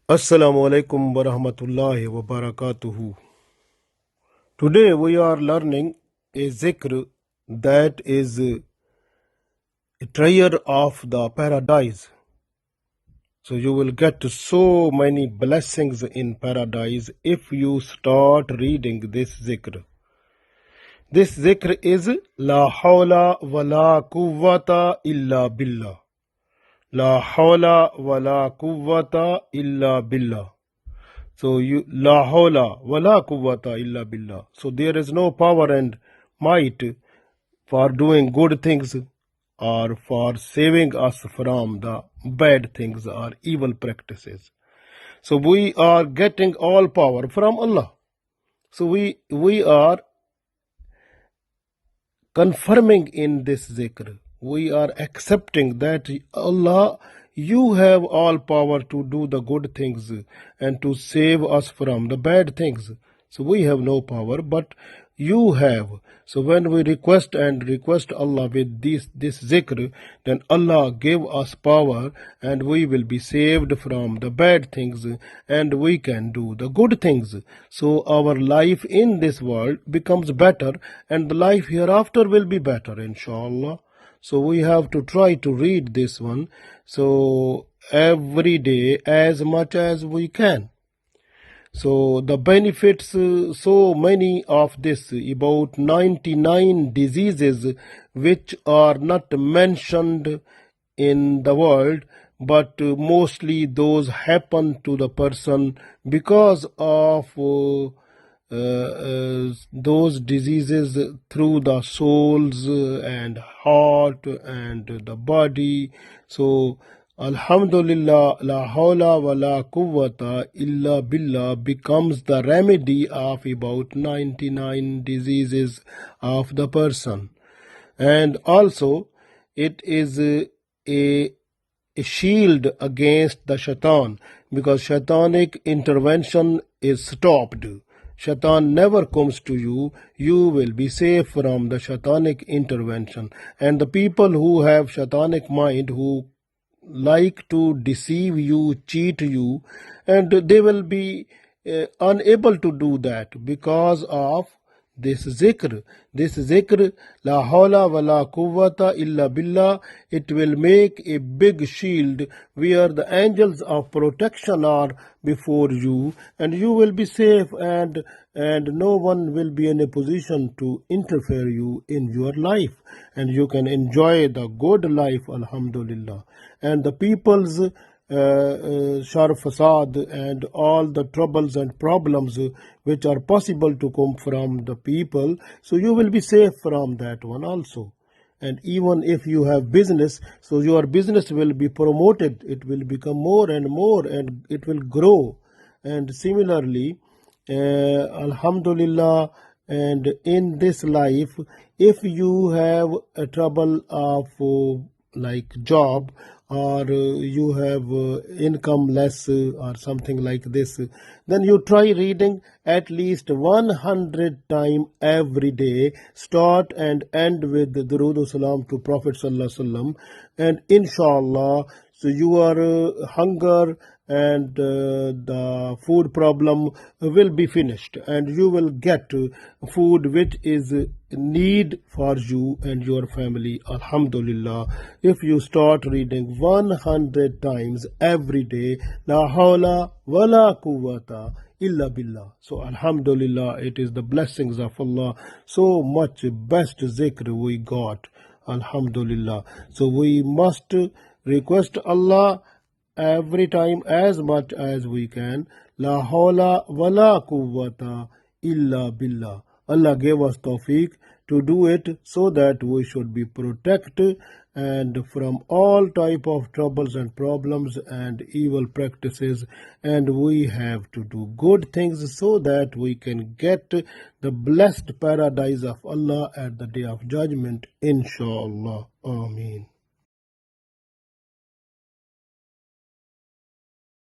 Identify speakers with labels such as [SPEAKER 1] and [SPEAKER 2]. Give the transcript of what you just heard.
[SPEAKER 1] Assalamu alaikum wa rahmatullahi wa barakatuhu. Today we are learning a zikr that is a prayer of the paradise. So you will get so many blessings in paradise if you start reading this zikr. This zikr is La Hawla wa la Quwwata illa Billah. La Hawla wa la Quwwata illa Billah. So you La hawla wa la quwwata illa billah. So there is no power and might for doing good things or for saving us from the bad things or evil practices. So we are getting all power from Allah. So we are confirming in this zikr. We are accepting that Allah, you have all power to do the good things and to save us from the bad things. So we have no power, but you have. So when we request Allah with this zikr, then Allah give us power and we will be saved from the bad things and we can do the good things. So our life in this world becomes better and the life hereafter will be better, inshallah. So we have to try to read this one. So every day as much as we can. So the benefits, so many of this, about 99 diseases which are not mentioned in the world, but mostly those happen to the person because of those diseases through the souls and heart and the body. So Alhamdulillah, la hawla wa la quwwata illa billah becomes the remedy of about 99 diseases of the person. And also it is a shield against the shaitan, because shaitanic intervention is stopped. Shaitan never comes to you. You will be safe from the shaitanic intervention. And the people who have shaitanic mind, who like to deceive you, cheat you, and they will be unable to do that because of this zikr. This zikr, la hawla wa la quwwata illa billah, it will make a big shield where the angels of protection are before you, and you will be safe, and no one will be in a position to interfere you in your life, and you can enjoy the good life, alhamdulillah. And the people's shar fasad and all the troubles and problems which are possible to come from the people, so you will be safe from that one also. And even if you have business, so your business will be promoted, it will become more and more and it will grow. And similarly, alhamdulillah, and in this life, if you have a trouble of like job, or you have income less or something like this, then you try reading at least 100 times every day. Start and end with the Durood Salam to Prophet Sallallahu Alaihi Wasallam, and inshallah, so your hunger and the food problem will be finished, and you will get food which is need for you and your family, alhamdulillah. If you start reading 100 times every day, la hawla wa la quwwata illa billah, so alhamdulillah, it is the blessings of Allah. So much best zikr we got, alhamdulillah. So we must request Allah every time as much as we can. La hawla wa la quwwata illa billah. Allah gave us tawfiq to do it so that we should be protected and from all type of troubles and problems and evil practices, and we have to do good things so that we can get the blessed paradise of Allah at the day of judgment, inshallah. Ameen.